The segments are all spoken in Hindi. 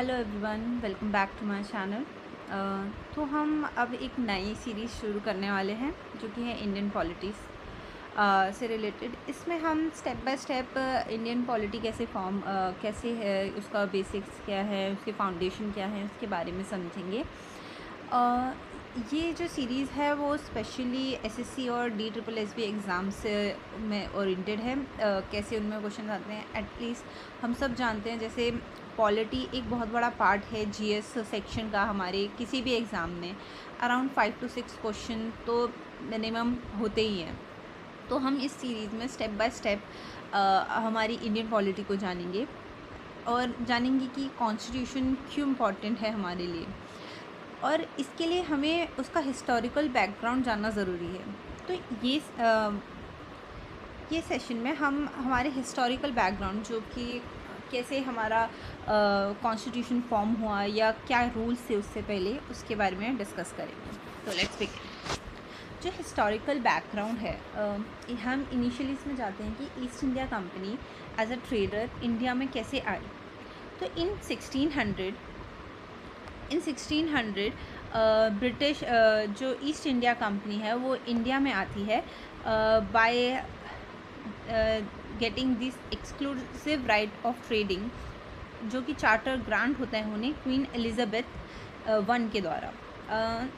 Hello everyone, welcome back to my channel. तो हम अब एक नई सीरीज़ शुरू करने वाले हैं जो कि है इंडियन पॉलिटिक्स से रिलेटेड। इसमें हम step by step Indian polity कैसे फॉर्म कैसे है, उसका बेसिक्स क्या है, उसके फाउंडेशन क्या है, उसके बारे में समझेंगे। ये जो सीरीज़ है वो स्पेशली एसएससी और DSSB एग्ज़ाम्स में ओरिएंटेड है। कैसे उनमें क्वेश्चन आते हैं, एटलीस्ट हम सब जानते हैं। जैसे पॉलिटी एक बहुत बड़ा पार्ट है जीएस सेक्शन का, हमारे किसी भी एग्ज़ाम में अराउंड 5 to 6 क्वेश्चन तो मिनिमम होते ही हैं। तो हम इस सीरीज़ में स्टेप बाय स्टेप हमारी इंडियन पॉलिटी को जानेंगे और जानेंगे कि कॉन्स्टिट्यूशन क्यों इम्पॉर्टेंट है हमारे लिए, और इसके लिए हमें उसका हिस्टोरिकल बैकग्राउंड जानना ज़रूरी है। तो ये सेशन में हम हमारे हिस्टोरिकल बैकग्राउंड, जो कि कैसे हमारा कॉन्स्टिट्यूशन फॉर्म हुआ या क्या रूल्स थे उससे पहले, उसके बारे में डिस्कस करेंगे। तो लेट्स बिगिन। जो हिस्टोरिकल बैकग्राउंड है, हम इनिशियली इसमें जाते हैं कि East India Company as a trader India में कैसे आई। तो इन 1600 ब्रिटिश जो ईस्ट इंडिया कंपनी है वो इंडिया में आती है by getting this exclusive right of trading, जो कि चार्टर ग्रांट होता है उन्हें क्वीन एलिजाबेथ वन के द्वारा।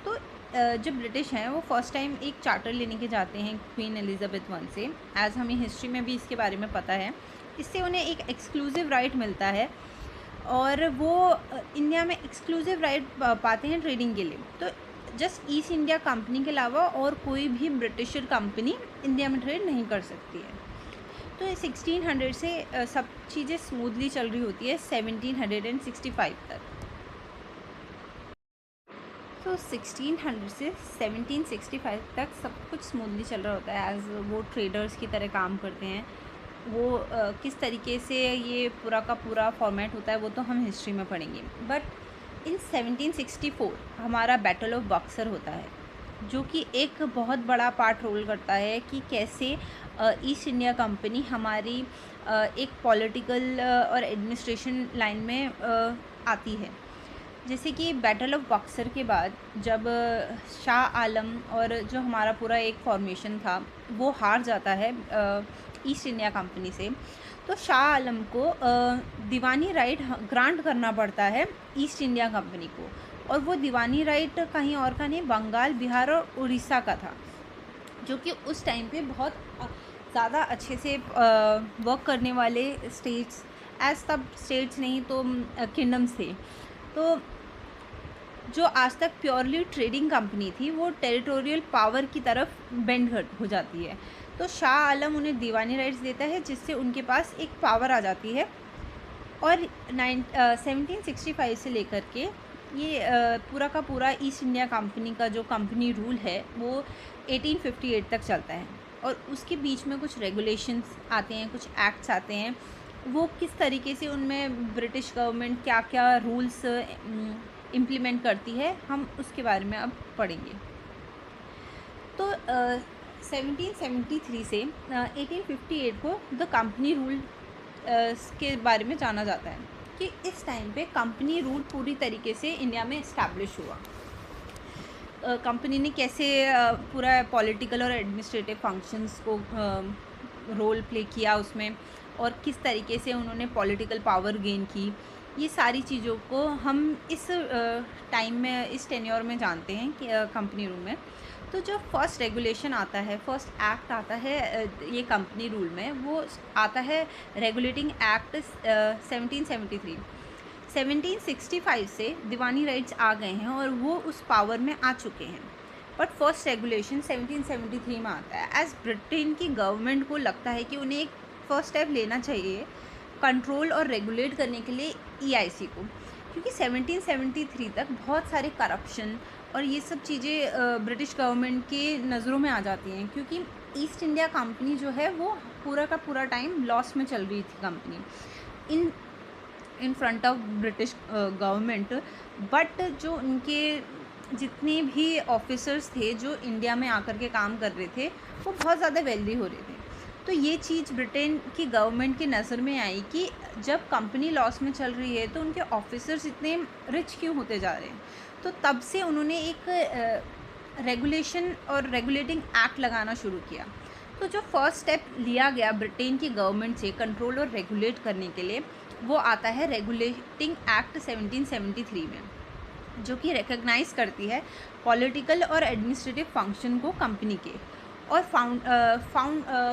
तो जो ब्रिटिश हैं वो फर्स्ट टाइम एक चार्टर लेने के जाते हैं क्वीन एलिजाबेथ वन से, एज़ हमें हिस्ट्री में भी इसके बारे में पता है। इससे उन्हें एक एक्सक्लूसिव राइट मिलता है और वो इंडिया में एक्सक्लूसिव राइट पाते हैं ट्रेडिंग के लिए। तो जस्ट ईस्ट इंडिया कंपनी के अलावा और कोई भी ब्रिटिशर कंपनी इंडिया में ट्रेड नहीं कर सकती है। तो 1600 से सब चीज़ें स्मूथली चल रही होती है 1765 तक। तो 1600 से 1765 तक सब कुछ स्मूथली चल रहा होता है, एज वो ट्रेडर्स की तरह काम करते हैं। वो किस तरीके से ये पूरा का पूरा फॉर्मेट होता है वो तो हम हिस्ट्री में पढ़ेंगे। बट इन 1764 हमारा बैटल ऑफ बक्सर होता है, जो कि एक बहुत बड़ा पार्ट रोल करता है कि कैसे ईस्ट इंडिया कंपनी हमारी एक पॉलिटिकल और एडमिनिस्ट्रेशन लाइन में आती है। जैसे कि बैटल ऑफ बक्सर के बाद जब शाह आलम और जो हमारा पूरा एक फॉर्मेशन था वो हार जाता है ईस्ट इंडिया कंपनी से, तो शाह आलम को दीवानी राइट ग्रांट करना पड़ता है ईस्ट इंडिया कंपनी को। और वो दीवानी राइट कहीं और का नहीं, बंगाल, बिहार और उड़ीसा का था, जो कि उस टाइम पे बहुत ज़्यादा अच्छे से वर्क करने वाले स्टेट्स, एज तब स्टेट्स नहीं तो किंगडम्स थे। तो जो आज तक प्योरली ट्रेडिंग कंपनी थी वो टेरिटोरियल पावर की तरफ बेंड हो जाती है। तो शाह आलम उन्हें दीवानी राइट्स देता है, जिससे उनके पास एक पावर आ जाती है। और 1765 से लेकर के ये पूरा का पूरा ईस्ट इंडिया कंपनी का जो कंपनी रूल है वो 1858 तक चलता है। और उसके बीच में कुछ रेगुलेशंस आते हैं, कुछ एक्ट्स आते हैं। वो किस तरीके से उनमें ब्रिटिश गवर्नमेंट क्या क्या रूल्स इम्प्लीमेंट करती है, हम उसके बारे में अब पढ़ेंगे। तो 1773 से 1858 को द कंपनी रूल के बारे में जाना जाता है कि इस टाइम पे कंपनी रूल पूरी तरीके से इंडिया में इस्टेब्लिश हुआ। कंपनी ने कैसे पूरा पॉलिटिकल और एडमिनिस्ट्रेटिव फंक्शंस को रोल प्ले किया उसमें, और किस तरीके से उन्होंने पॉलिटिकल पावर गेन की, ये सारी चीज़ों को हम इस टाइम में, इस टेन्योर में जानते हैं कि कंपनी रूल में। तो जो फर्स्ट रेगुलेशन आता है, फर्स्ट एक्ट आता है ये कंपनी रूल में, वो आता है रेगुलेटिंग एक्ट 1773। 1765 से दीवानी राइट्स आ गए हैं और वो उस पावर में आ चुके हैं। बट फर्स्ट रेगुलेशन 1773 में आता है, एज ब्रिटेन की गवर्नमेंट को लगता है कि उन्हें एक फर्स्ट स्टेप लेना चाहिए कंट्रोल और रेगुलेट करने के लिए EIC को, क्योंकि 1773 तक बहुत सारे करप्शन और ये सब चीज़ें ब्रिटिश गवर्नमेंट के नज़रों में आ जाती हैं, क्योंकि ईस्ट इंडिया कंपनी जो है वो पूरा का पूरा टाइम लॉस में चल रही थी company in front of British government. But जो उनके जितने भी ऑफिसर्स थे जो इंडिया में आकर के काम कर रहे थे वो बहुत ज़्यादा वेल्दी हो रहे थे। तो ये चीज़ ब्रिटेन की गवर्नमेंट की नज़र में आई कि जब कंपनी लॉस में चल रही है तो उनके ऑफिसर्स इतने रिच क्यों होते जा रहे हैं। तो तब से उन्होंने एक रेगुलेशन और रेगुलेटिंग एक्ट लगाना शुरू किया। तो जो फर्स्ट स्टेप लिया गया ब्रिटेन की गवर्नमेंट से कंट्रोल और रेगुलेट करने के लिए, वो आता है रेगुलेटिंग एक्ट 1773 में, जो कि रिकग्नाइज़ करती है पॉलिटिकल और एडमिनिस्ट्रेटिव फंक्शन को कंपनी के, और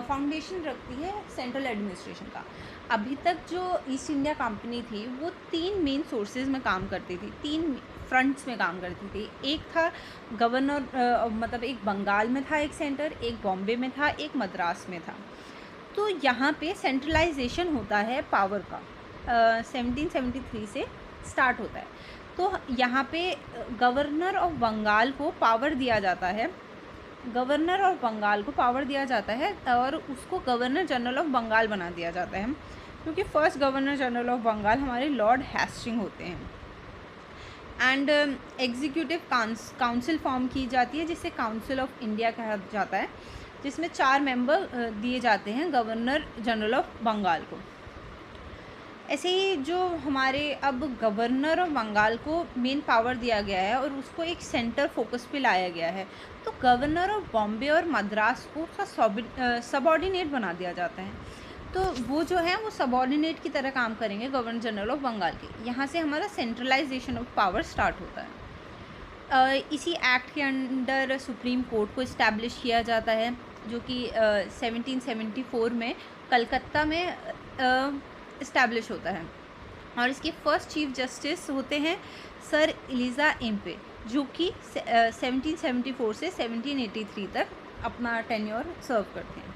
फाउंडेशन रखती है सेंट्रल एडमिनिस्ट्रेशन का। अभी तक जो ईस्ट इंडिया कंपनी थी वो 3 मेन सोर्सेज में काम करती थी, 3 फ्रंट्स में काम करती थी। एक था गवर्नर, मतलब एक बंगाल में था एक सेंटर, एक बॉम्बे में था, एक मद्रास में था। तो यहाँ पे सेंट्रलाइजेशन होता है पावर का, 1773 से स्टार्ट होता है। तो यहाँ पे गवर्नर ऑफ बंगाल को पावर दिया जाता है, गवर्नर ऑफ बंगाल को पावर दिया जाता है और उसको गवर्नर जनरल ऑफ बंगाल बना दिया जाता है, क्योंकि first governor general of Bengal हमारे लॉर्ड हेस्टिंग होते हैं। एंड एग्जीक्यूटिव काउंसिल फॉर्म की जाती है, जिसे काउंसिल ऑफ इंडिया कहा जाता है, जिसमें 4 मेंबर दिए जाते हैं गवर्नर जनरल ऑफ बंगाल को। ऐसे ही जो हमारे अब गवर्नर ऑफ बंगाल को मेन पावर दिया गया है और उसको एक सेंटर फोकस पे लाया गया है, तो गवर्नर ऑफ बॉम्बे और मद्रास को उसका सबऑर्डिनेट बना दिया जाता है। तो वो जो है वो सबऑर्डिनेट की तरह काम करेंगे गवर्नर जनरल ऑफ बंगाल के। यहाँ से हमारा सेंट्रलाइजेशन ऑफ पावर स्टार्ट होता है। इसी एक्ट के अंडर सुप्रीम कोर्ट को इस्टेब्लिश किया जाता है, जो कि 1774 में कलकत्ता में इस्टेब्लिश होता है, और इसके फर्स्ट चीफ जस्टिस होते हैं सर एलिजा एम्पे, जो कि 1774 से 1783 तक अपना टेन्योर सर्व करते हैं।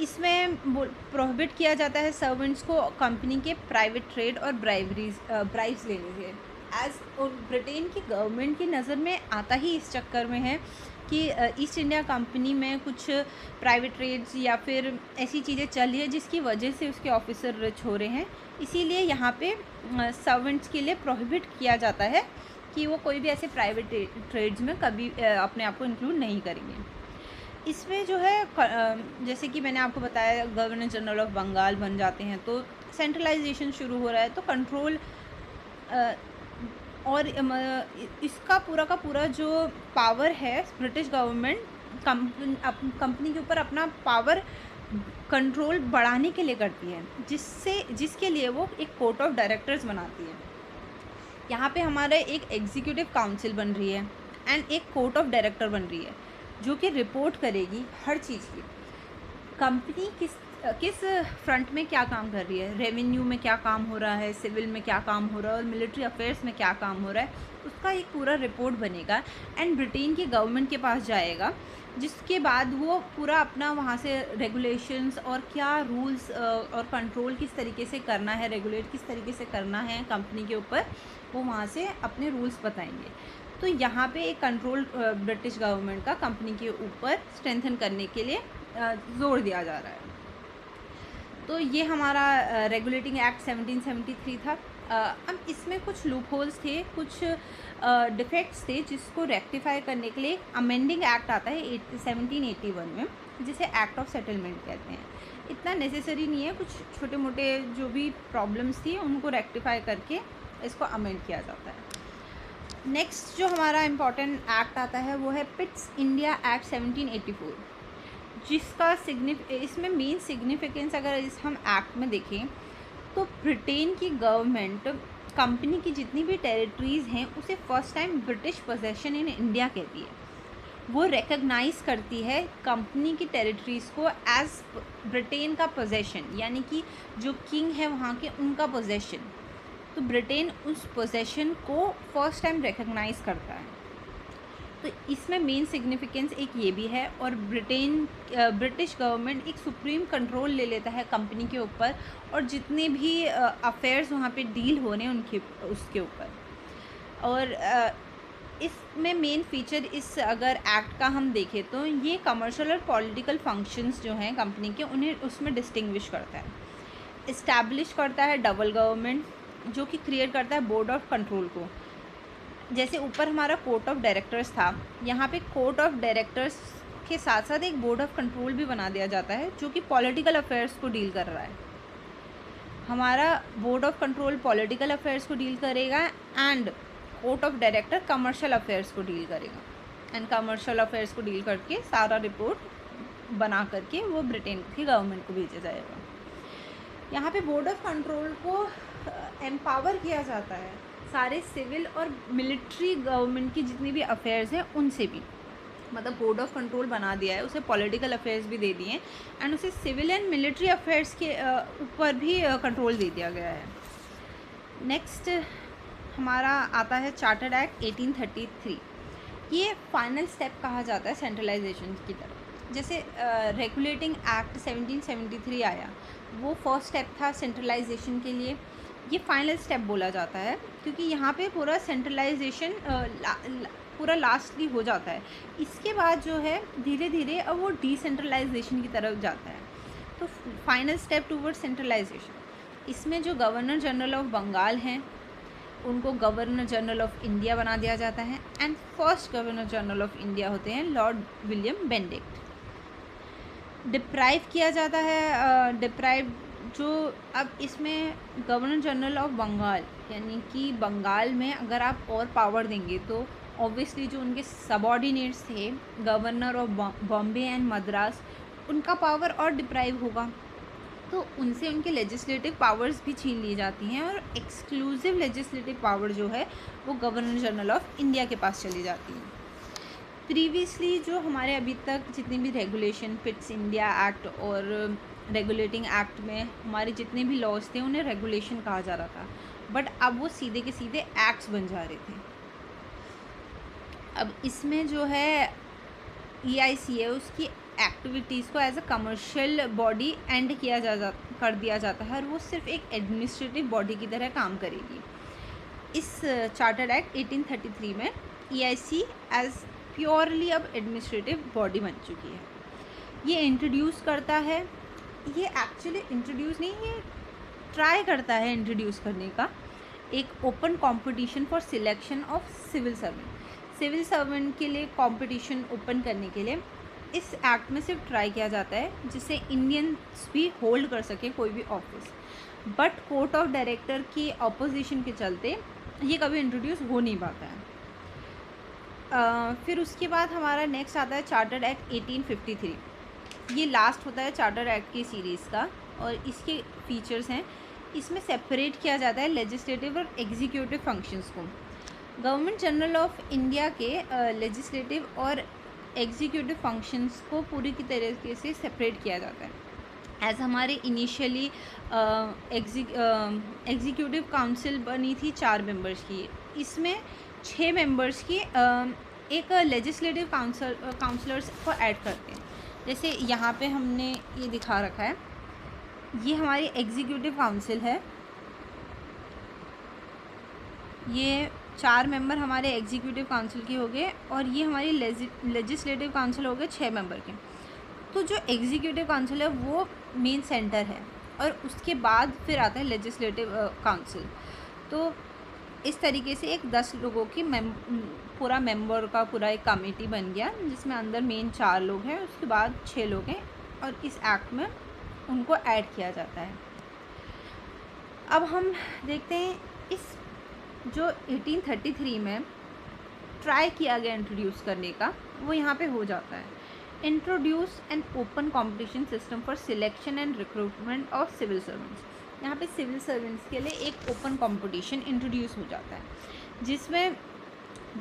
इसमें प्रोहिबिट किया जाता है सर्वेंट्स को कंपनी के प्राइवेट ट्रेड और ब्राइब्स लेने से। एज और ब्रिटेन की गवर्नमेंट की नज़र में आता ही इस चक्कर में है कि ईस्ट इंडिया कंपनी में कुछ प्राइवेट ट्रेड्स या फिर ऐसी चीज़ें चल रही है जिसकी वजह से उसके ऑफिसर रिच हो रहे हैं, इसीलिए यहाँ पे सर्वेंट्स के लिए प्रोहिबिट किया जाता है कि वो कोई भी ऐसे प्राइवेट ट्रेड्स में कभी अपने आप को इंक्लूड नहीं करेंगे। इसमें जो है जैसे कि मैंने आपको बताया गवर्नर जनरल ऑफ बंगाल बन जाते हैं, तो सेंट्रलाइजेशन शुरू हो रहा है, तो कंट्रोल और इसका पूरा का पूरा जो पावर है ब्रिटिश गवर्नमेंट कंपनी के ऊपर अपना पावर कंट्रोल बढ़ाने के लिए करती है, जिसके लिए वो एक कोर्ट ऑफ डायरेक्टर्स बनाती है। यहाँ पे हमारे एक एग्जीक्यूटिव काउंसिल बन रही है एंड एक कोर्ट ऑफ डायरेक्टर बन रही है, जो कि रिपोर्ट करेगी हर चीज़ की, कंपनी किस फ्रंट में क्या काम कर रही है, रेवेन्यू में क्या काम हो रहा है, सिविल में क्या काम हो रहा है और मिलिट्री अफेयर्स में क्या काम हो रहा है, उसका एक पूरा रिपोर्ट बनेगा एंड ब्रिटेन की गवर्नमेंट के पास जाएगा, जिसके बाद वो पूरा अपना वहाँ से रेगुलेशंस और क्या रूल्स और कंट्रोल किस तरीके से करना है, रेगुलेट किस तरीके से करना है कंपनी के ऊपर, वो वहाँ से अपने रूल्स बताएंगे। तो यहाँ पे एक कंट्रोल ब्रिटिश गवर्नमेंट का कंपनी के ऊपर स्ट्रेंथन करने के लिए जोर दिया जा रहा है। तो ये हमारा रेगुलेटिंग एक्ट 1773 था। अब इसमें कुछ लूप होल्स थे, कुछ डिफेक्ट्स थे, जिसको रेक्टिफाई करने के लिए अमेंडिंग एक्ट आता है 1781 में, जिसे एक्ट ऑफ सेटलमेंट कहते हैं। इतना नेसेसरी नहीं है, कुछ छोटे मोटे जो भी प्रॉब्लम्स थी उनको रेक्टिफाई करके इसको अमेंड किया जाता है। नेक्स्ट जो हमारा इम्पॉर्टेंट एक्ट आता है वो है पिट्स इंडिया एक्ट 1784, जिसका इसमें मेन सिग्निफिकेंस अगर इस हम एक्ट में देखें तो ब्रिटेन की गवर्नमेंट कंपनी की जितनी भी टेरिटरीज़ हैं उसे first time British possession in India कहती है। वो रिकग्नाइज़ करती है कंपनी की टेरिटरीज़ को एज ब्रिटेन का पोजेशन, यानी कि जो किंग है वहाँ के उनका पोजेशन। तो ब्रिटेन उस पोजेशन को फर्स्ट टाइम रिकग्नाइज़ करता है। तो इसमें मेन सिग्निफिकेंस एक ये भी है, और ब्रिटिश गवर्नमेंट एक सुप्रीम कंट्रोल ले लेता है कंपनी के ऊपर और जितने भी अफेयर्स वहाँ पे डील हो रहे हैं उसके ऊपर। और इसमें मेन फीचर इस अगर एक्ट का हम देखें तो ये कमर्शियल और पॉलिटिकल फंक्शंस जो हैं कंपनी के उन्हें उसमें डिस्टिंग्विश करता है। इस्टेब्लिश करता है डबल गवर्नमेंट, जो कि क्रिएट करता है बोर्ड ऑफ कंट्रोल को। जैसे ऊपर हमारा कोर्ट ऑफ डायरेक्टर्स था, यहाँ पे कोर्ट ऑफ डायरेक्टर्स के साथ साथ एक बोर्ड ऑफ कंट्रोल भी बना दिया जाता है जो कि पॉलिटिकल अफेयर्स को डील कर रहा है। हमारा board of control political affairs को डील करेगा and court of director commercial affairs को डील करेगा, एंड कमर्शियल अफेयर्स को डील करके सारा रिपोर्ट बना करके वो ब्रिटेन की गवर्नमेंट को भेजा जाएगा। यहाँ पे बोर्ड ऑफ कंट्रोल को एम्पावर किया जाता है सारे सिविल और मिलिट्री गवर्नमेंट की जितनी भी अफेयर्स हैं उनसे भी, मतलब बोर्ड ऑफ कंट्रोल बना दिया है, उसे पॉलिटिकल अफेयर्स भी दे दिए हैं एंड उसे सिविल एंड मिलिट्री अफेयर्स के ऊपर भी कंट्रोल दे दिया गया है। नेक्स्ट हमारा आता है चार्टर्ड एक्ट 1833। ये फाइनल स्टेप कहा जाता है सेंट्रलाइजेशन की तरफ। जैसे रेगुलेटिंग एक्ट 1773 आया, वो फर्स्ट स्टेप था सेंट्रलाइजेशन के लिए। ये फाइनल स्टेप बोला जाता है क्योंकि यहाँ पे पूरा सेंट्रलाइजेशन पूरा लास्टली हो जाता है। इसके बाद जो है धीरे धीरे अब वो डिसेंट्रलाइजेशन की तरफ जाता है। तो फाइनल स्टेप टूवर्ड सेंट्रलाइजेशन, इसमें जो गवर्नर जनरल ऑफ बंगाल हैं उनको गवर्नर जनरल ऑफ इंडिया बना दिया जाता है and first governor general of India होते हैं लॉर्ड विलियम बेनेडिक्ट। डिप्राइव किया जाता है, डिप्राइव जो अब इसमें गवर्नर जनरल ऑफ बंगाल यानी कि बंगाल में अगर आप और पावर देंगे तो ऑब्वियसली जो उनके सबऑर्डिनेट्स थे governor of Bombay and Madras, उनका पावर और डिप्राइव होगा, तो उनसे उनके लेजिस्लेटिव पावर्स भी छीन ली जाती हैं और एक्सक्लूसिव लेजिस्लेटिव पावर जो है वो गवर्नर जनरल ऑफ इंडिया के पास चली जाती है। प्रीवियसली जो हमारे अभी तक जितनी भी रेगुलेशन फिट्स इंडिया एक्ट और रेगुलेटिंग एक्ट में हमारे जितने भी लॉज थे उन्हें रेगुलेशन कहा जा रहा था, बट अब वो सीधे के सीधे एक्ट्स बन जा रहे थे। अब इसमें जो है EIC है उसकी एक्टिविटीज़ को as a commercial body and कर दिया जाता है और वो सिर्फ एक एडमिनिस्ट्रेटिव बॉडी की तरह काम करेगी। इस चार्टर्ड एक्ट 1833 में EIC एज प्योरली अब एडमिनिस्ट्रेटिव बॉडी बन चुकी है। ये इंट्रोड्यूस करता है, ये एक्चुअली इंट्रोड्यूस नहीं, ये ट्राई करता है इंट्रोड्यूस करने का एक open competition for selection of civil servant. Civil servant के लिए कंपटीशन ओपन करने के लिए इस एक्ट में सिर्फ ट्राई किया जाता है जिससे इंडियंस भी होल्ड कर सके कोई भी office, but court of director की अपोजिशन के चलते ये कभी इंट्रोड्यूस हो नहीं पाता है। फिर उसके बाद हमारा नेक्स्ट आता है चार्टर्ड एक्ट 1853। ये लास्ट होता है चार्टर्ड एक्ट की सीरीज़ का और इसके फीचर्स हैं, इसमें सेपरेट किया जाता है लेजिस्लेटिव और एग्जीक्यूटिव फंक्शंस को। गवर्नमेंट जनरल ऑफ इंडिया के लेजिस्लेटिव और एग्जीक्यूटिव फंक्शंस को पूरी की तरीके से सेपरेट किया जाता है। एज हमारे इनिशियली एग्जीक्यूटिव काउंसिल बनी थी 4 मेंबर्स की, इसमें 6 मेंबर्स की एक लेजिस्लेटिव काउंसलर्स को ऐड करते हैं। जैसे यहाँ पे हमने ये दिखा रखा है, ये हमारी एग्जीक्यूटिव काउंसिल है, ये 4 मेंबर हमारे एग्जीक्यूटिव काउंसिल के हो गए और ये हमारी लेजिस्लेटिव काउंसिल हो गए 6 मेंबर के। तो जो एग्जीक्यूटिव काउंसिल है वो मेन सेंटर है और उसके बाद फिर आता है लेजिस्लेटिव काउंसिल। तो इस तरीके से एक 10 लोगों की पूरा मेंबर का पूरा एक कमेटी बन गया जिसमें अंदर मेन 4 लोग हैं, उसके बाद 6 लोग हैं और इस एक्ट में उनको ऐड किया जाता है। अब हम देखते हैं इस जो 1833 में ट्राई किया गया इंट्रोड्यूस करने का वो यहाँ पे हो जाता है। Introduce an open competition system for selection and recruitment of civil servants. यहाँ पे सिविल सर्वेंट्स के लिए एक ओपन कंपटीशन इंट्रोड्यूस हो जाता है जिसमें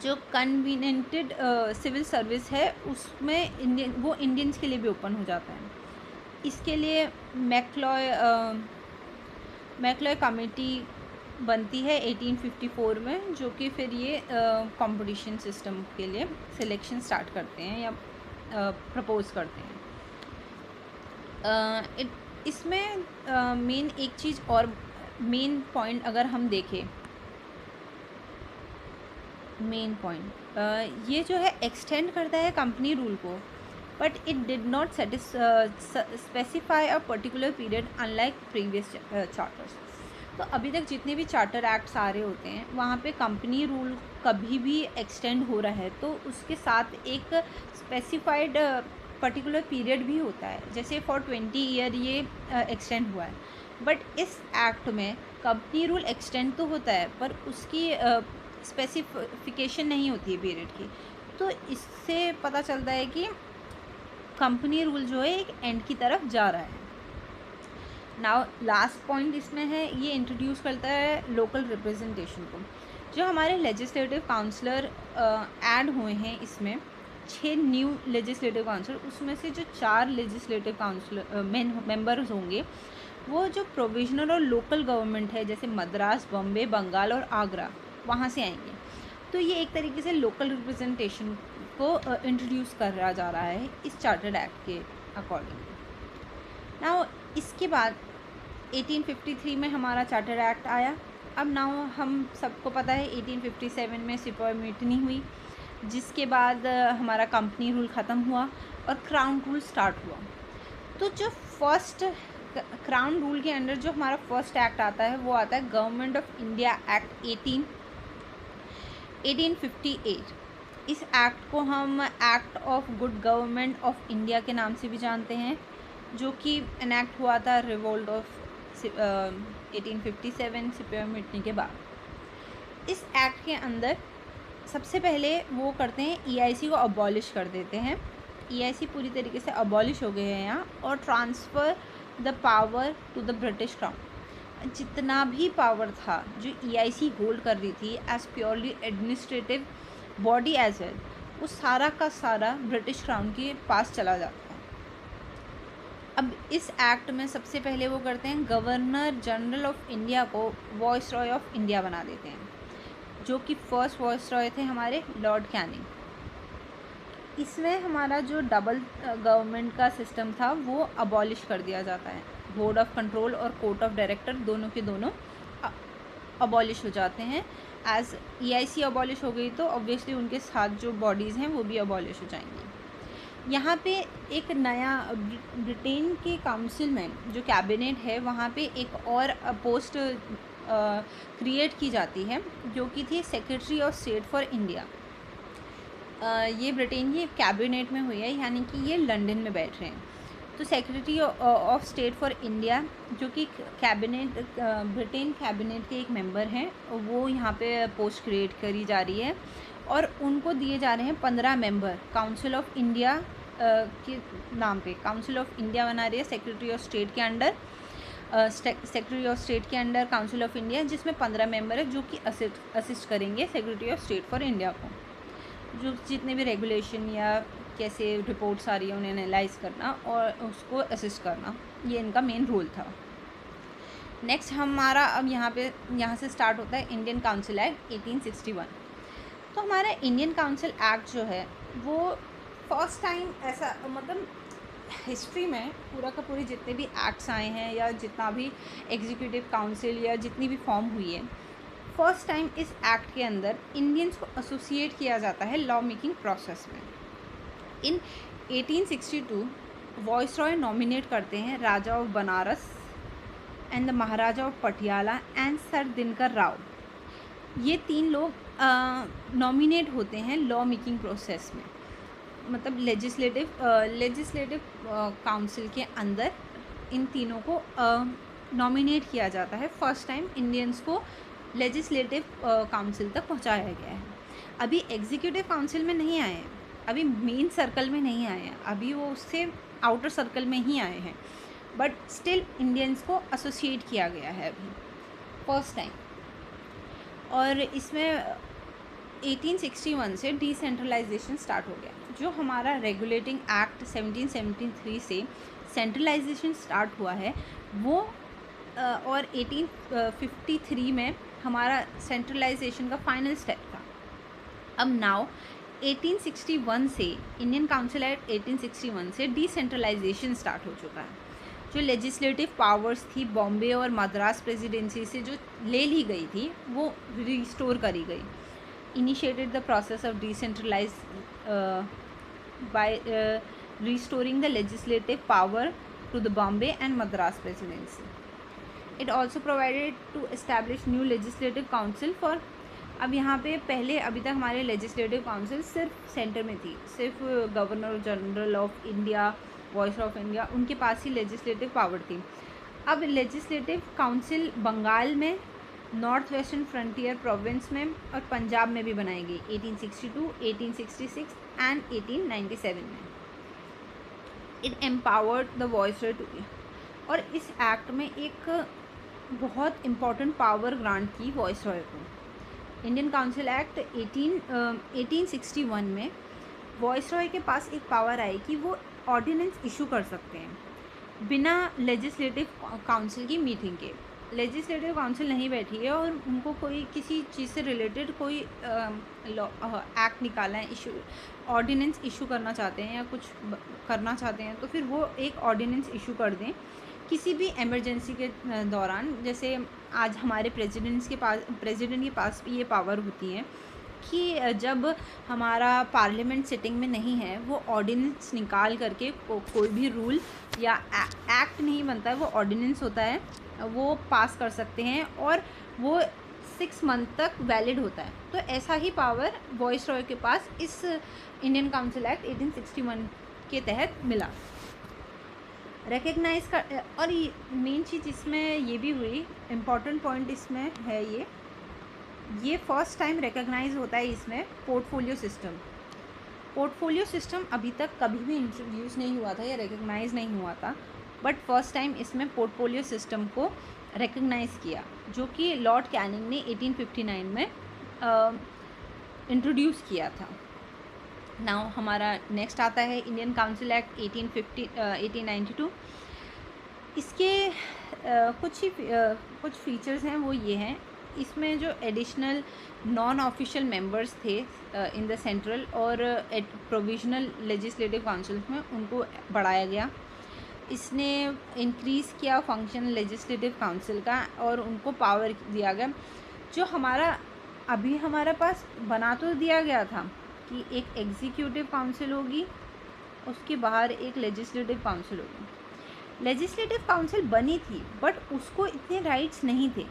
जो कन्वीनियंटेड सिविल सर्विस है उसमें इंडियंस के लिए भी ओपन हो जाता है। इसके लिए मैकलॉय कमेटी बनती है 1854 में, जो कि फिर ये कंपटीशन सिस्टम के लिए सिलेक्शन स्टार्ट करते हैं या प्रपोज करते हैं। इसमें मेन एक चीज़ और मेन पॉइंट अगर हम देखें, मेन पॉइंट ये जो है एक्सटेंड करता है कंपनी रूल को, but it did not specify a particular period unlike previous charters. तो अभी तक जितने भी चार्टर एक्ट्स आ रहे होते हैं वहाँ पे कंपनी रूल कभी भी एक्सटेंड हो रहा है तो उसके साथ एक स्पेसिफाइड पर्टिकुलर पीरियड भी होता है, जैसे फॉर 20 ईयर ये एक्सटेंड हुआ है। बट इस एक्ट में कंपनी रूल एक्सटेंड तो होता है पर उसकी स्पेसिफिकेशन नहीं होती है पीरियड की। तो इससे पता चलता है कि कंपनी रूल जो है एक एंड की तरफ जा रहा है। नाउ लास्ट पॉइंट इसमें है, ये इंट्रोड्यूस करता है लोकल रिप्रेजेंटेशन को। जो हमारे लेजिस्लेटिव काउंसलर ऐड हुए हैं इसमें 6 न्यू लेजिस्लेटिव काउंसलर, उसमें से जो 4 लेजिस्लेटिव काउंसलर मेंबर्स होंगे वो जो प्रोविजनल और लोकल गवर्नमेंट है जैसे मद्रास, बॉम्बे, बंगाल और आगरा, वहाँ से आएंगे। तो ये एक तरीके से लोकल रिप्रेजेंटेशन को इंट्रोड्यूस करा जा रहा है इस चार्टर्ड एक्ट के अकॉर्डिंग। नाउ इसके बाद 1853 में हमारा चार्टर एक्ट आया। अब नाउ हम सबको पता है 1857 में सिपॉय म्यूटनी हुई, जिसके बाद हमारा कंपनी रूल ख़त्म हुआ और क्राउन रूल स्टार्ट हुआ। तो जो फर्स्ट क्राउन रूल के अंडर जो हमारा फर्स्ट एक्ट आता है वो आता है गवर्नमेंट ऑफ इंडिया एक्ट 1858। इस एक्ट को हम act of good government of India के नाम से भी जानते हैं, जो कि एनेक्ट हुआ था रिवोल्ट ऑफ 1857 सिपॉय म्यूटनी के बाद। इस एक्ट के अंदर सबसे पहले वो करते हैं EIC को अबॉलिश कर देते हैं। EIC पूरी तरीके से अबॉलिश हो गए हैं यहाँ, और transfer the power to the British crown. जितना भी पावर था जो EIC होल्ड कर रही थी as purely administrative body as well, वो सारा का सारा ब्रिटिश क्राउन के पास चला जाता है। अब इस एक्ट में सबसे पहले वो करते हैं गवर्नर जनरल ऑफ इंडिया को वॉइसरॉय ऑफ इंडिया बना देते हैं, जो कि फर्स्ट वॉइसरॉय थे हमारे लॉर्ड कैनिंग। इसमें हमारा जो डबल गवर्नमेंट का सिस्टम था वो अबॉलिश कर दिया जाता है। बोर्ड ऑफ कंट्रोल और कोर्ट ऑफ डायरेक्टर दोनों के दोनों अबॉलिश हो जाते हैं। एज EIC अबॉलिश हो गई तो ऑब्वियसली उनके साथ जो बॉडीज़ हैं वो भी अबॉलिश हो जाएंगी। यहाँ पे एक नया ब्रिटेन के काउंसिल में जो कैबिनेट है वहाँ पे एक और पोस्ट क्रिएट की जाती है, जो कि थी secretary of state for India. ये ब्रिटेन की कैबिनेट में हुई है, यानी कि ये लंदन में बैठ रहे हैं। तो secretary of state for India जो कि कैबिनेट ब्रिटेन कैबिनेट के एक मेंबर हैं, वो यहाँ पे पोस्ट क्रिएट करी जा रही है, और उनको दिए जा रहे हैं 15 मेंबर काउंसिल ऑफ इंडिया के नाम पे। काउंसिल ऑफ इंडिया बना रही है सेक्रेटरी ऑफ स्टेट के अंडर, सेक्रेटरी ऑफ स्टेट के अंडर काउंसिल ऑफ इंडिया, जिसमें 15 मेंबर है जो कि असिस्ट करेंगे secretary of state for India को, जो जितने भी रेगुलेशन या कैसे रिपोर्ट्स आ रही है उन्हें एनालाइज करना और उसको असिस्ट करना, ये इनका मेन रोल था। नेक्स्ट हमारा अब यहाँ से स्टार्ट होता है इंडियन काउंसिल एक्ट 1861। तो हमारा इंडियन काउंसिल एक्ट जो है वो फर्स्ट टाइम ऐसा, मतलब हिस्ट्री में पूरा का पूरी जितने भी एक्ट्स आए हैं या जितना भी एग्जीक्यूटिव काउंसिल या जितनी भी फॉर्म हुई है, फर्स्ट टाइम इस एक्ट के अंदर इंडियंस को एसोसिएट किया जाता है लॉ मेकिंग प्रोसेस में। इन 1862 वॉइसरॉय नॉमिनेट करते हैं raja of Banaras and the maharaja of Patiala and sir Dinkar Rao. ये 3 लोग नॉमिनेट होते हैं लॉ मेकिंग प्रोसेस में, मतलब लेजिस्लेटिव काउंसिल के अंदर इन तीनों को नॉमिनेट किया जाता है। फर्स्ट टाइम इंडियंस को लेजिस्लेटिव काउंसिल तक पहुंचाया गया है। अभी एग्जीक्यूटिव काउंसिल में नहीं आए हैं, अभी मेन सर्कल में नहीं आए हैं, अभी वो उससे आउटर सर्कल में ही आए हैं, बट स्टिल इंडियंस को एसोसिएट किया गया है अभी फर्स्ट टाइम। और इसमें 1861 से डिसेंट्रलाइजेशन स्टार्ट हो गया। जो हमारा रेगुलेटिंग एक्ट 1773 से सेंट्रलाइजेशन स्टार्ट हुआ है वो और 1853 में हमारा सेंट्रलाइजेशन का फाइनल स्टेप था। अब नाउ 1861 से इंडियन काउंसिल एक्ट 1861 से डिसेंट्रलाइजेशन स्टार्ट हो चुका है। जो लेजिस्लेटिव पावर्स थी बॉम्बे और मद्रास प्रेसिडेंसी से जो ले ली गई थी वो रिस्टोर करी गई। Initiated the process of decentralise by restoring the legislative power to the Bombay and Madras presidency. It also provided to establish new legislative council for, अब यहाँ पे पहले अभी तक हमारे लेजिस्लेटिव काउंसिल सिर्फ सेंटर में थी, सिर्फ governor general of India, voice of India, उनके पास ही लेजिस्लेटिव पावर थी। अब लेजिस्लेटिव काउंसिल बंगाल में, नॉर्थ वेस्टर्न फ्रंटियर प्रोविंस में और पंजाब में भी बनाई गई 1862, 1866 एंड 1897 में। It empowered the viceroy to be, और इस एक्ट में एक बहुत इम्पॉर्टेंट पावर ग्रांट की वॉइसरॉय को। इंडियन काउंसिल एक्ट 1861 में वॉइसरॉय के पास एक पावर आई कि वो ऑर्डिनेंस इशू कर सकते हैं बिना लेजिस्लेटिव काउंसिल की मीटिंग के। लेजिस्लेटिव काउंसिल नहीं बैठी है और उनको कोई किसी चीज़ से रिलेटेड कोई एक्ट निकालना है, इशू ऑर्डिनेंस इशू करना चाहते हैं या कुछ करना चाहते हैं, तो फिर वो एक ऑर्डिनेंस इशू कर दें किसी भी इमरजेंसी के दौरान। जैसे आज हमारे प्रेसिडेंट के पास भी ये पावर होती है कि जब हमारा पार्लियामेंट सिटिंग में नहीं है, वो ऑर्डिनेंस निकाल करके कोई भी रूल या एक्ट नहीं बनता है, वो ऑर्डिनेंस होता है, वो पास कर सकते हैं और वो 6 मंथ तक वैलिड होता है। तो ऐसा ही पावर वॉइसरॉय के पास इस इंडियन काउंसिल एक्ट 1861 के तहत मिला। रिकग्नाइज कर, और मेन चीज़ इसमें ये भी हुई, इम्पॉर्टेंट पॉइंट इसमें है ये फर्स्ट टाइम रिकग्नाइज होता है इसमें पोर्टफोलियो सिस्टम। पोर्टफोलियो सिस्टम अभी तक कभी भी इंट्रोड्यूस नहीं हुआ था या रिकग्नाइज नहीं हुआ था, बट फर्स्ट टाइम इसमें पोर्टफोलियो सिस्टम को रिकग्नाइज किया, जो कि लॉर्ड कैनिंग ने 1859 में इंट्रोड्यूस किया था। नाउ हमारा नेक्स्ट आता है इंडियन काउंसिल एक्ट 1892। इसके कुछ फीचर्स हैं, वो ये हैं, इसमें जो एडिशनल नॉन ऑफिशियल मेंबर्स थे इन द सेंट्रल और प्रोविजनल लेजिस्लेटिव काउंसिल में, उनको बढ़ाया गया। इसने इंक्रीज़ किया फंक्शन लेजिस्लेटिव काउंसिल का और उनको पावर दिया गया। जो हमारे पास बना तो दिया गया था कि एक एग्जीक्यूटिव काउंसिल होगी, उसके बाहर एक लेजिस्लेटिव काउंसिल होगी। लेजिस्लेटिव काउंसिल बनी थी बट उसको इतने राइट्स नहीं थे,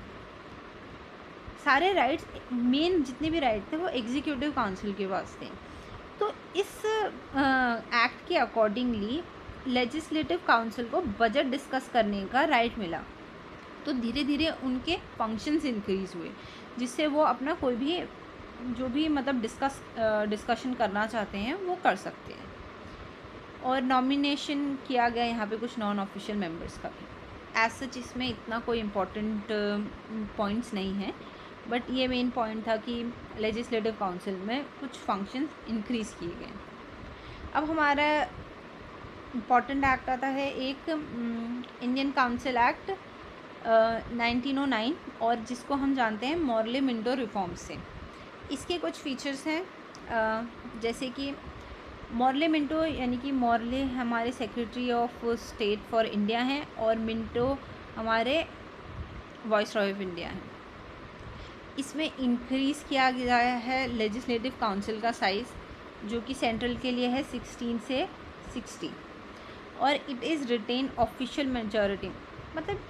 सारे राइट्स, मेन जितने भी राइट थे वो एग्जीक्यूटिव काउंसिल के पास थे। तो इस एक्ट के अकॉर्डिंगली लेजिस्लेटिव काउंसिल को बजट डिस्कस करने का राइट मिला। तो धीरे धीरे उनके फंक्शंस इंक्रीज हुए, जिससे वो अपना कोई भी जो भी मतलब डिस्कशन करना चाहते हैं वो कर सकते हैं। और नॉमिनेशन किया गया यहाँ पे कुछ नॉन ऑफिशियल मेंबर्स का भी। एज सच इसमें इतना कोई इम्पोर्टेंट पॉइंट्स नहीं है, बट ये मेन पॉइंट था कि लेजिस्लेटिव काउंसिल में कुछ फंक्शंस इंक्रीज़ किए गए। अब हमारा इम्पॉर्टेंट एक्ट आता है एक इंडियन काउंसिल एक्ट 1909, और जिसको हम जानते हैं मॉर्ले मिंटो रिफॉर्म्स से। इसके कुछ फीचर्स हैं, जैसे कि मॉर्ले मिंटो यानी कि मॉर्ले हमारे secretary of state for India हैं और मिंटो हमारे वॉइसरॉय ऑफ इंडिया हैं। इसमें इंक्रीज़ किया गया है लेजिस्लेटिव काउंसिल का साइज़, जो कि सेंट्रल के लिए है 16 से 60, और it is retain official majority. मतलब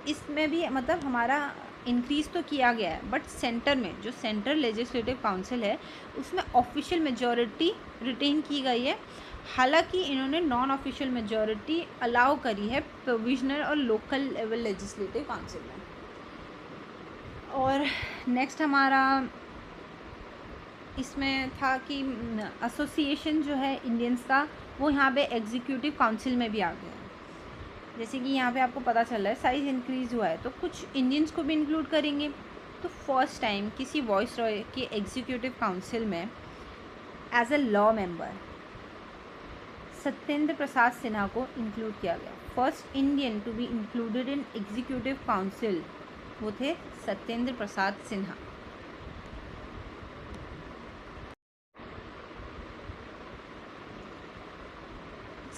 इसमें भी मतलब हमारा इंक्रीज़ तो किया गया है, बट सेंटर में जो सेंट्रल लेजिस्लेटिव काउंसिल है उसमें ऑफिशियल मेजॉरिटी रिटेन की गई है। हालांकि इन्होंने नॉन ऑफिशियल मेजॉरिटी अलाउ करी है प्रोविजनल और लोकल लेवल लेजिस्लेटिव काउंसिल में। और नेक्स्ट हमारा इसमें था कि एसोसिएशन जो है इंडियंस का, वो यहाँ पे एग्जीक्यूटिव काउंसिल में भी आ गया है। जैसे कि यहाँ पे आपको पता चल रहा है साइज़ इंक्रीज़ हुआ है, तो कुछ इंडियंस को भी इंक्लूड करेंगे। तो फर्स्ट टाइम किसी वॉइसरॉय के एग्जीक्यूटिव काउंसिल में as a law member Satyendra Prasad Sinha को इंक्लूड किया गया। First Indian to be included in executive council वो थे सत्येंद्र प्रसाद सिन्हा।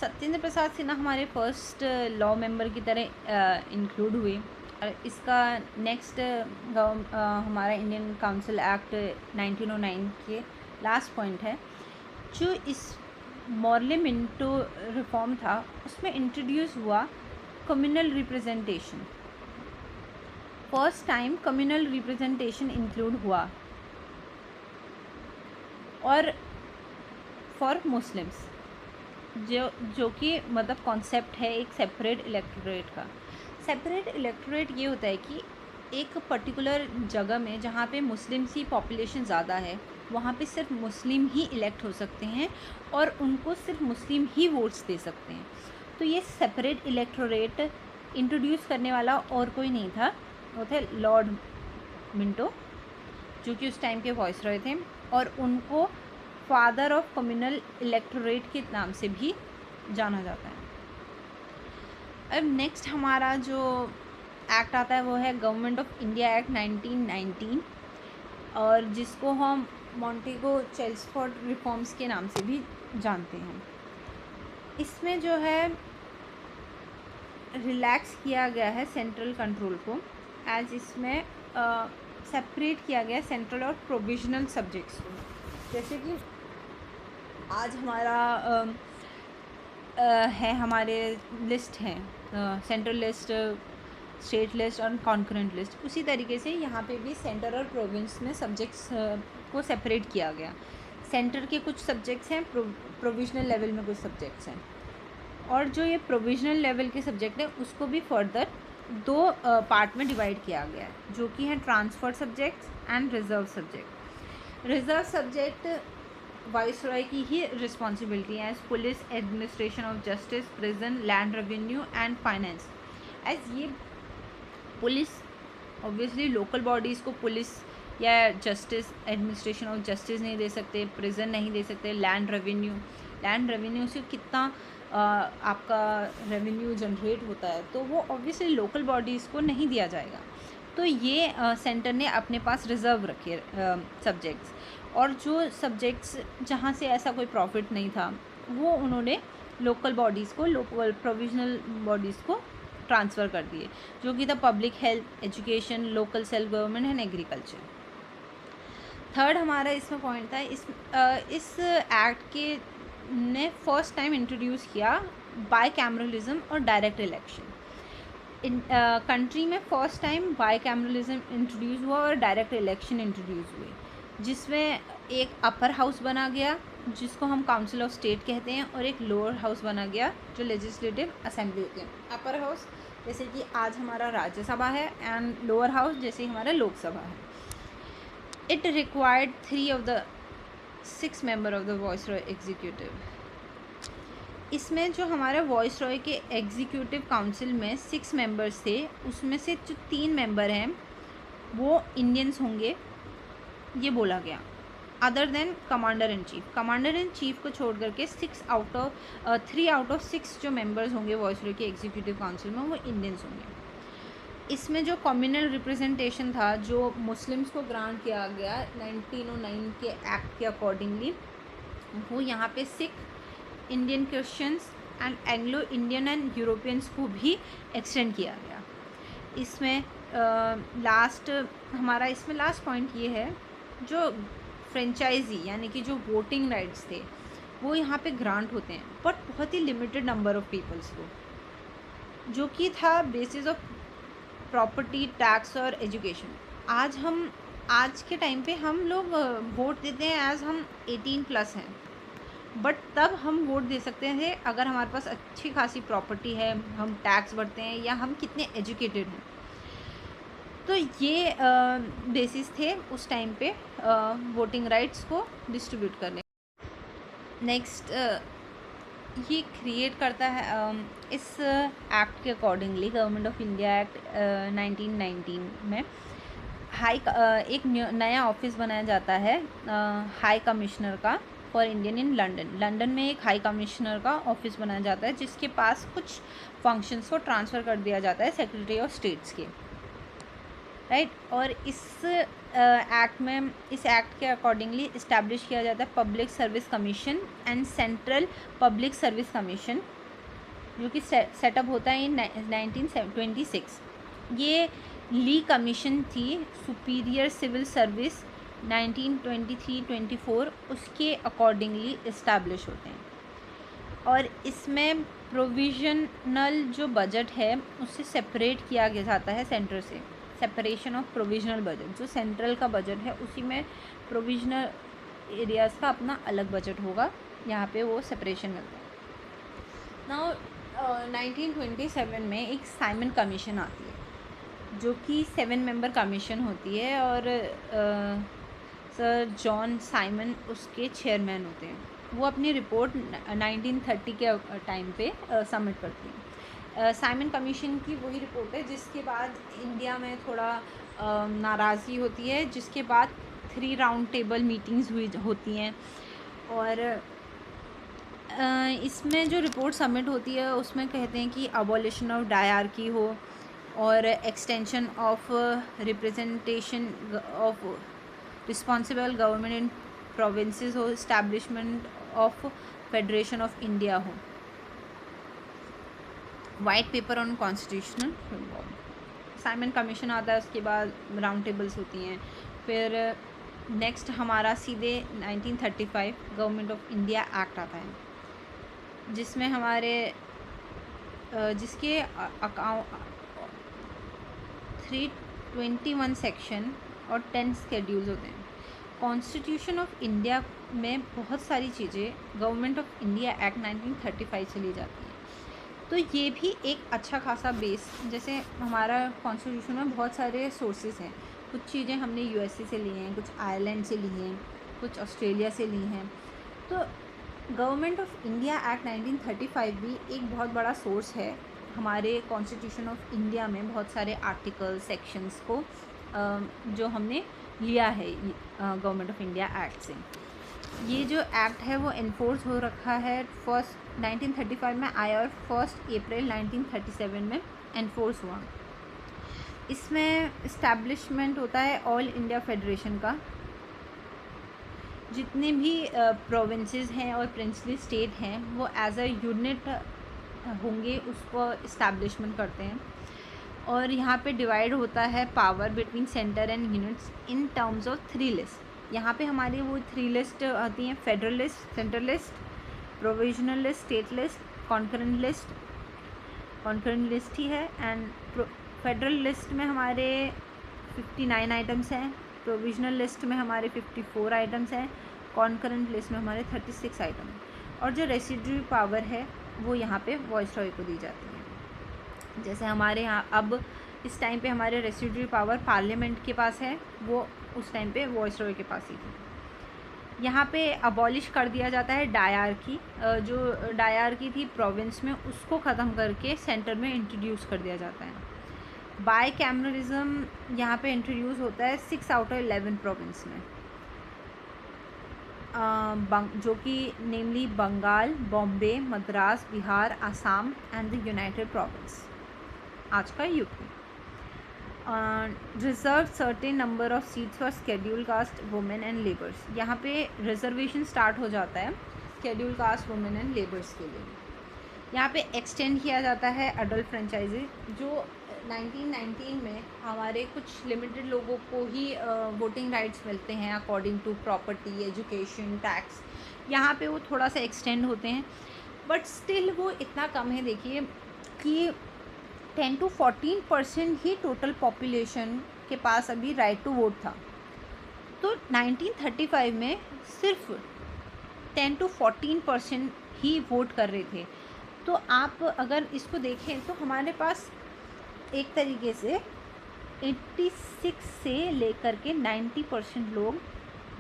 सत्येंद्र प्रसाद सिन्हा हमारे फर्स्ट लॉ मेंबर की तरह इंक्लूड हुए। और इसका नेक्स्ट हमारा इंडियन काउंसिल एक्ट 1909 के लास्ट पॉइंट है, जो इस मॉर्ले मिंटो रिफॉर्म था उसमें इंट्रोड्यूस हुआ communal representation. First time communal representation include हुआ और फॉर मुस्लिम्स, जो कि मतलब कॉन्सेप्ट है एक सेपरेट इलेक्टोरेट का। सेपरेट इलेक्टोरेट ये होता है कि एक पर्टिकुलर जगह में जहाँ पे मुस्लिम्स की पॉपुलेशन ज़्यादा है वहाँ पे सिर्फ मुस्लिम ही इलेक्ट हो सकते हैं और उनको सिर्फ मुस्लिम ही वोट्स दे सकते हैं। तो ये सेपरेट इलेक्टोरेट इंट्रोड्यूस करने वाला और कोई नहीं था, वो थे लॉर्ड मिंटो, जो कि उस टाइम के वॉइसरॉय थे और उनको फादर ऑफ कम्युनल इलेक्टोरेट के नाम से भी जाना जाता है। अब नेक्स्ट हमारा जो एक्ट आता है वो है गवर्नमेंट ऑफ इंडिया एक्ट 1919 और जिसको हम मॉन्टेगो चेल्सफोर्ड रिफॉर्म्स के नाम से भी जानते हैं। इसमें जो है रिलैक्स किया गया है सेंट्रल कंट्रोल को, एज इसमें सेपरेट किया गया सेंट्रल और प्रोविजनल सब्जेक्ट्स को। जैसे कि आज हमारा है हमारे लिस्ट हैं सेंट्रल लिस्ट, स्टेट लिस्ट और कॉन्करेंट लिस्ट, उसी तरीके से यहाँ पे भी सेंटर और प्रोविंस में सब्जेक्ट्स को सेपरेट किया गया। सेंटर के कुछ सब्जेक्ट्स हैं, प्रोविजनल लेवल में कुछ सब्जेक्ट्स हैं, और जो ये प्रोविजनल लेवल के सब्जेक्ट हैं उसको भी फर्दर दो पार्ट में डिवाइड किया गया है, जो कि हैं transfer subjects and reserve subject. Reserve subject viceroy की ही रिस्पॉन्सिबिलिटी है, as police, administration of justice, prison, land revenue and finance. As ये पुलिस ऑब्वियसली लोकल बॉडीज़ को पुलिस या जस्टिस, एडमिनिस्ट्रेशन ऑफ जस्टिस नहीं दे सकते, प्रिजन नहीं दे सकते, लैंड रेवेन्यू से कितना आपका रेवेन्यू जनरेट होता है तो वो ऑब्वियसली लोकल बॉडीज़ को नहीं दिया जाएगा। तो ये सेंटर ने अपने पास रिजर्व रखे सब्जेक्ट्स, और जो सब्जेक्ट्स जहाँ से ऐसा कोई प्रॉफिट नहीं था वो उन्होंने लोकल बॉडीज़ को, लोकल प्रोविजनल बॉडीज़ को ट्रांसफ़र कर दिए, जो कि था public health, education, local self government and agriculture. Third हमारा इसमें पॉइंट था, इस एक्ट के ने फर्स्ट टाइम इंट्रोड्यूस किया बाई कैमरलिज्म और डायरेक्ट इलेक्शन। कंट्री में first time by cameralism introduce हुआ और डायरेक्ट इलेक्शन इंट्रोड्यूस हुए, जिसमें एक अपर हाउस बना गया जिसको हम काउंसिल ऑफ स्टेट कहते हैं, और एक लोअर हाउस बना गया जो लेजिस्लेटिव असेंबली होती है। अपर हाउस जैसे कि आज हमारा राज्यसभा है एंड लोअर हाउस जैसे हमारा लोकसभा है। It required 3 of the 6 member of the viceroy executive. इसमें जो हमारे वॉइसरॉय के एग्जीक्यूटिव काउंसिल में 6 मेंबर्स थे, उसमें से जो 3 मेंबर हैं वो इंडियंस होंगे, ये बोला गया, other than commander in chief को छोड़ करके 3 out of 6 जो मेंबर्स होंगे वॉइसरॉय के एग्जीक्यूटिव काउंसिल में वो इंडियंस होंगे। इसमें जो कम्युनल रिप्रेजेंटेशन था जो मुस्लिम्स को ग्रांट किया गया 1909 के एक्ट के अकॉर्डिंगली, वो यहाँ पे Sikh, Indian Christians and Anglo Indian and Europeans को भी एक्सटेंड किया गया। इसमें लास्ट पॉइंट ये है, जो फ्रेंचाइजी यानी कि जो वोटिंग राइट्स थे वो यहाँ पे ग्रांट होते हैं, बट बहुत ही लिमिटेड नंबर ऑफ पीपल्स को, जो कि था बेसिस ऑफ प्रॉपर्टी, टैक्स और एजुकेशन। आज के टाइम पे हम लोग वोट देते हैं एज हम 18+ हैं, बट तब हम वोट दे सकते हैं अगर हमारे पास अच्छी खासी प्रॉपर्टी है, हम टैक्स भरते हैं या हम कितने एजुकेटेड हैं। तो ये बेसिस थे उस टाइम पे वोटिंग राइट्स को डिस्ट्रीब्यूट करने। नेक्स्ट ये क्रिएट करता है इस एक्ट के accordingly, government of India act 1919 में एक नया ऑफिस बनाया जाता है हाई कमिश्नर का फॉर इंडियन इन लंदन में एक हाई कमिश्नर का ऑफिस बनाया जाता है, जिसके पास कुछ फंक्शंस को ट्रांसफ़र कर दिया जाता है सेक्रेटरी ऑफ स्टेट्स के, राइट। और इस एक्ट के अकॉर्डिंगली इस्टेब्लिश किया जाता है public service commission and central public service commission, जो कि सेटअप होता है इन 1926। ये ली कमीशन थी सुपीरियर सिविल सर्विस 1923-24 उसके अकॉर्डिंगली इस्टेब्लिश होते हैं, और इसमें प्रोविजनल जो बजट है उससे सेपरेट किया गया जाता है सेंटर से सेपरेशन ऑफ प्रोविजनल बजट, जो सेंट्रल का बजट है उसी में प्रोविजनल एरियाज़ का अपना अलग बजट होगा, यहाँ पे वो सेपरेशन मिलता है। नाउ 1927 में एक साइमन कमीशन आती है जो कि 7 मेंबर कमीशन होती है और सर जॉन साइमन उसके चेयरमैन होते हैं। वो अपनी रिपोर्ट 1930 के टाइम पे सबमिट करती हैं। साइमन कमीशन की वही रिपोर्ट है जिसके बाद इंडिया में थोड़ा नाराज़गी होती है, जिसके बाद 3 राउंड टेबल मीटिंग्स होती हैं और इसमें जो रिपोर्ट सबमिट होती है उसमें कहते हैं कि अबॉलिशन ऑफ डायरकी हो और extension of representation of responsible government in provinces हो, establishment of federation of India हो, white paper on constitutional reform. Simon commission आता है, उसके बाद राउंड टेबल्स होती हैं। फिर नेक्स्ट हमारा सीधे 1935 गवर्नमेंट ऑफ इंडिया एक्ट आता है जिसमें हमारे जिसके 321 सेक्शन और 10 शेड्यूल्स होते हैं। कॉन्स्टिट्यूशन ऑफ इंडिया में बहुत सारी चीज़ें गवर्नमेंट ऑफ इंडिया एक्ट 1935 से ली जाती हैं, तो ये भी एक अच्छा खासा बेस, जैसे हमारा कॉन्स्टिट्यूशन में बहुत सारे सोर्सेज हैं, कुछ चीज़ें हमने यूएसए से ली हैं, कुछ आयरलैंड से ली हैं, कुछ ऑस्ट्रेलिया से ली हैं। तो गवर्नमेंट ऑफ इंडिया एक्ट 1935 भी एक बहुत बड़ा सोर्स है हमारे कॉन्स्टिट्यूशन ऑफ इंडिया में बहुत सारे आर्टिकल सेक्शंस को जो हमने लिया है गवर्नमेंट ऑफ इंडिया एक्ट से। ये जो एक्ट है वो इन्फोर्स हो रखा है 1935 में आया और 1 अप्रैल 1937 में इन्फोर्स हुआ। इसमें इस्टेब्लिशमेंट होता है ऑल इंडिया फेडरेशन का, जितने भी प्रोविंसेस हैं और प्रिंसली स्टेट हैं वो एज अ यूनिट होंगे, उसको इस्टेब्लिशमेंट करते हैं। और यहाँ पे डिवाइड होता है power between centre and units in terms of 3 list. यहाँ पे हमारी वो 3 लिस्ट आती हैं, federal list, central list, provisional list, state list, concurrent list ही है। एंड फेडरल लिस्ट में हमारे 59 आइटम्स हैं, प्रोविजनल लिस्ट में हमारे 54 आइटम्स हैं, कॉन्करेंट लिस्ट में हमारे 36 आइटम। और जो रेसिड्यूरी पावर है वो यहाँ पे वॉइसरॉय को दी जाती है। जैसे हमारे यहाँ अब इस टाइम पे हमारे रेसिड्यूरी पावर पार्लियामेंट के पास है, वो उस टाइम पे वॉइसरॉय के पास ही थी। यहाँ पे अबॉलिश कर दिया जाता है डायरकी, जो डायरकी थी प्रोविंस में उसको ख़त्म करके सेंटर में इंट्रोड्यूस कर दिया जाता है। बाई कैमरलिज्म यहाँ पे इंट्रोड्यूस होता है 6 आउट ऑफ 11 प्रोविंस में, जो कि namely Bengal, Bombay, Madras, Bihar, Assam and the united province, आज का UP. Reserve certain number of seats for schedule caste women and labours. यहाँ पे रिजर्वेशन स्टार्ट हो जाता है schedule caste women and labours के लिए। यहाँ पे एक्सटेंड किया जाता है अडल्ट फ्रेंचाइजी, जो 1919 में हमारे कुछ लिमिटेड लोगों को ही वोटिंग राइट्स मिलते हैं according to property, education, tax. यहाँ पे वो थोड़ा सा एक्सटेंड होते हैं, बट स्टिल वो इतना कम है, देखिए कि 10 to 14% ही टोटल पॉपुलेशन के पास अभी राइट टू वोट था। तो 1935 में सिर्फ 10 to 14% ही वोट कर रहे थे। तो आप अगर इसको देखें तो हमारे पास एक तरीके से 86 से लेकर के 90% लोग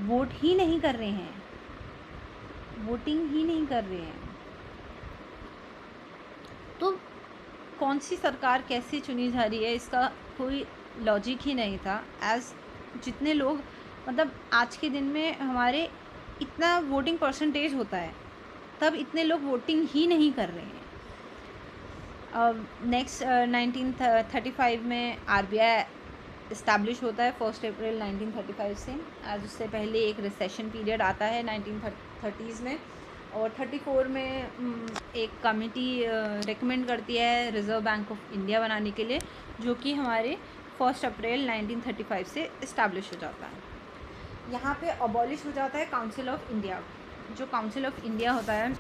वोट ही नहीं कर रहे हैं, वोटिंग ही नहीं कर रहे हैं। तो कौन सी सरकार कैसे चुनी जा रही है, इसका कोई लॉजिक ही नहीं था। एज जितने लोग, मतलब आज के दिन में हमारे इतना वोटिंग परसेंटेज होता है, तब इतने लोग वोटिंग ही नहीं कर रहे हैं। नेक्स्ट 1935 में आरबीआई इस्टेब्लिश होता है 1 अप्रैल 1935 से। आज उससे पहले एक रिसेशन पीरियड आता है 1930s में, और 34 में एक कमेटी रेकमेंड करती है रिज़र्व बैंक ऑफ इंडिया बनाने के लिए, जो कि हमारे 1 अप्रैल 1935 से इस्टेब्लिश हो जाता है। यहाँ पे अबॉलिश हो जाता है काउंसिल ऑफ इंडिया, जो काउंसिल ऑफ इंडिया होता है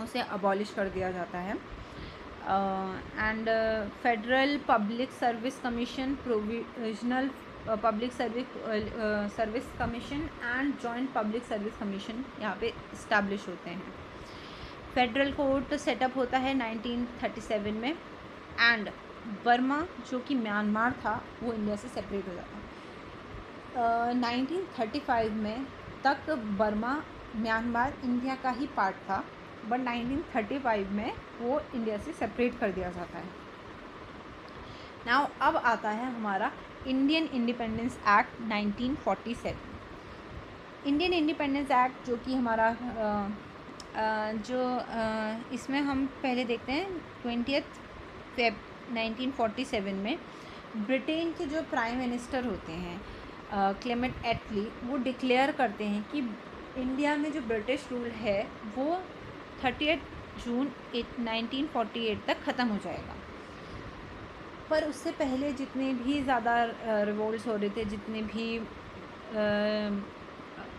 उसे अबॉलिश कर दिया जाता है। And federal public service commission, provisional public service commission and joint public service commission यहाँ पे इस्टेब्लिश होते हैं। फेडरल कोर्ट सेटअप होता है 1937 में। एंड बर्मा जो कि म्यांमार था वो इंडिया से सेपरेट हो जाता है। 1935 में तक बर्मा म्यांमार इंडिया का ही पार्ट था, बट 1935 में वो इंडिया से सेपरेट कर दिया जाता है। नाउ अब आता है हमारा Indian independence act 1947। Indian independence act जो कि हमारा इसमें हम पहले देखते हैं 20 फेब 1947 में ब्रिटेन के जो प्राइम मिनिस्टर होते हैं क्लेमेंट एटली, वो डिक्लेयर करते हैं कि इंडिया में जो ब्रिटिश रूल है वो 30 जून 1948 तक ख़त्म हो जाएगा। पर उससे पहले जितने भी ज़्यादा रिवोल्ट्स हो रहे थे, जितने भी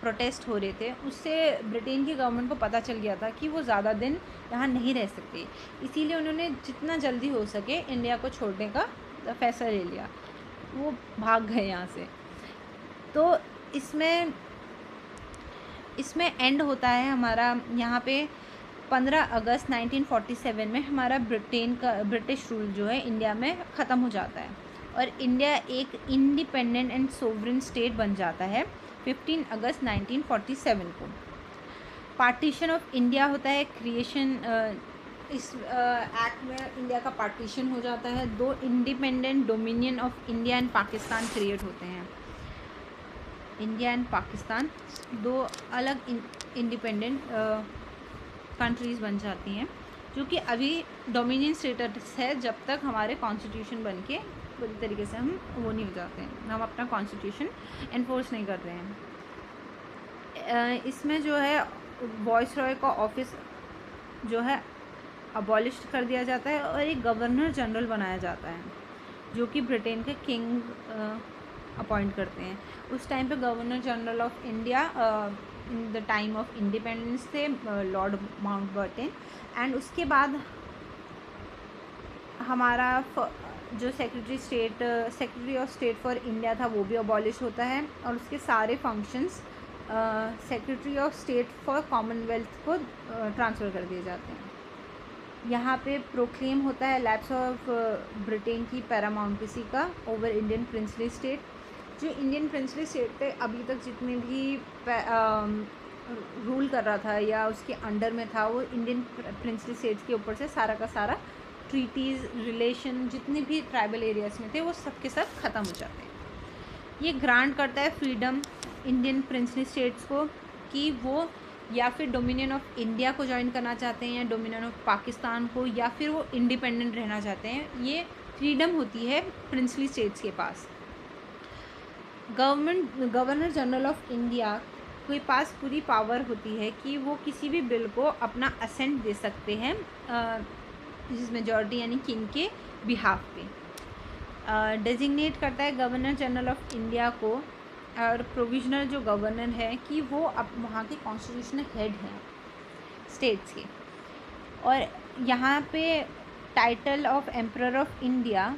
प्रोटेस्ट हो रहे थे, उससे ब्रिटेन की गवर्नमेंट को पता चल गया था कि वो ज़्यादा दिन यहाँ नहीं रह सकते। इसीलिए उन्होंने जितना जल्दी हो सके इंडिया को छोड़ने का फैसला ले लिया, वो भाग गए यहाँ से। तो इसमें एंड होता है हमारा यहाँ पे 15 अगस्त 1947 में हमारा ब्रिटिश रूल जो है इंडिया में ख़त्म हो जाता है और इंडिया एक इंडिपेंडेंट एंड सोवरेन स्टेट बन जाता है 15 अगस्त 1947 को। पार्टीशन ऑफ इंडिया होता है, क्रिएशन इस एक्ट में इंडिया का पार्टीशन हो जाता है। 2 independent dominion of India and Pakistan create होते हैं। इंडिया एंड पाकिस्तान 2 अलग इंडिपेंडेंट कंट्रीज़ बन जाती हैं, जो कि अभी डोमिनियन स्टेटस है जब तक हमारे कॉन्स्टिट्यूशन बन के पूरी तरीके से हम वो नहीं हो जाते हैं, हम अपना कॉन्स्टिट्यूशन एनफोर्स नहीं कर रहे हैं। इसमें जो है वॉइस रॉय का ऑफिस जो है अबॉलिश कर दिया जाता है और एक गवर्नर जनरल बनाया जाता है जो कि ब्रिटेन के किंग अपॉइंट करते हैं। उस टाइम पे governor general of India in the time of independence थे लॉर्ड माउंटबेटन। एंड उसके बाद हमारा जो secretary of state for India था वो भी अबॉलिश होता है और उसके सारे functions secretary of state for Commonwealth को ट्रांसफ़र कर दिए जाते हैं। यहाँ पे प्रोक्लेम होता है लैप्स ऑफ ब्रिटेन की पैरामाउंटेसी का ओवर इंडियन प्रिंसली स्टेट। जो इंडियन प्रिंसली स्टेट थे अभी तक जितने भी रूल कर रहा था या उसके अंडर में था, वो इंडियन प्रिंसली स्टेट्स के ऊपर से सारा का सारा ट्रीटीज़ रिलेशन जितने भी ट्राइबल एरियाज़ में थे वो सब के सब ख़त्म हो जाते हैं। ये ग्रांट करता है फ्रीडम इंडियन प्रिंसली स्टेट्स को कि वो या फिर डोमिनियन ऑफ इंडिया को ज्वाइन करना चाहते हैं या डोमिनियन ऑफ पाकिस्तान को, या फिर वो इंडिपेंडेंट रहना चाहते हैं। ये फ्रीडम होती है प्रिंसली स्टेट्स के पास। गवर्नर जनरल ऑफ इंडिया के पास पूरी पावर होती है कि वो किसी भी बिल को अपना असेंट दे सकते हैं जिस मेजॉरिटी यानी किंग के बिहाफ पे। डेजिग्नेट करता है गवर्नर जनरल ऑफ इंडिया को और प्रोविजनल जो गवर्नर है कि वो अब वहाँ के कॉन्स्टिट्यूशनल हेड हैं स्टेट्स के। और यहाँ पे title of emperor of India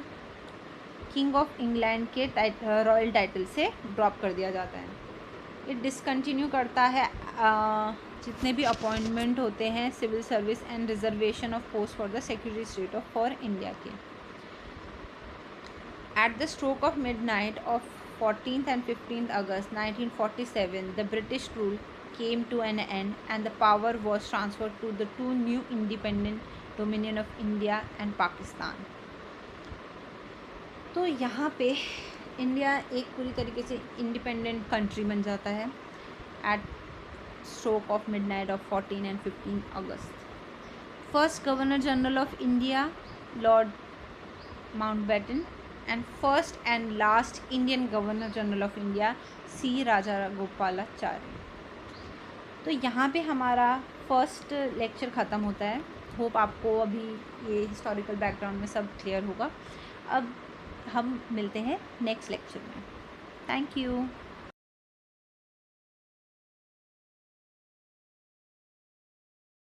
king of England के रॉयल टाइटल से ड्रॉप कर दिया जाता है। ये डिसकंटिन्यू करता है जितने भी अपॉइंटमेंट होते हैं civil service and reservation of post for the secretary state of for India के। At the stroke of midnight of 14th and 15th August 1947, the British rule came to an end and the power was transferred to the 2 new independent dominion of India and Pakistan. तो यहाँ पे इंडिया एक पूरी तरीके से इंडिपेंडेंट कंट्री बन जाता है at stroke of midnight of 14 and 15 अगस्त। First governor general of India lord Mountbatten and first and last Indian Governor General of India C. Rajagopalachari। तो यहाँ पे हमारा फर्स्ट लेक्चर ख़त्म होता है। होप आपको अभी ये हिस्टोरिकल बैकग्राउंड में सब क्लियर होगा। अब हम मिलते हैं नेक्स्ट लेक्चर में। Thank you.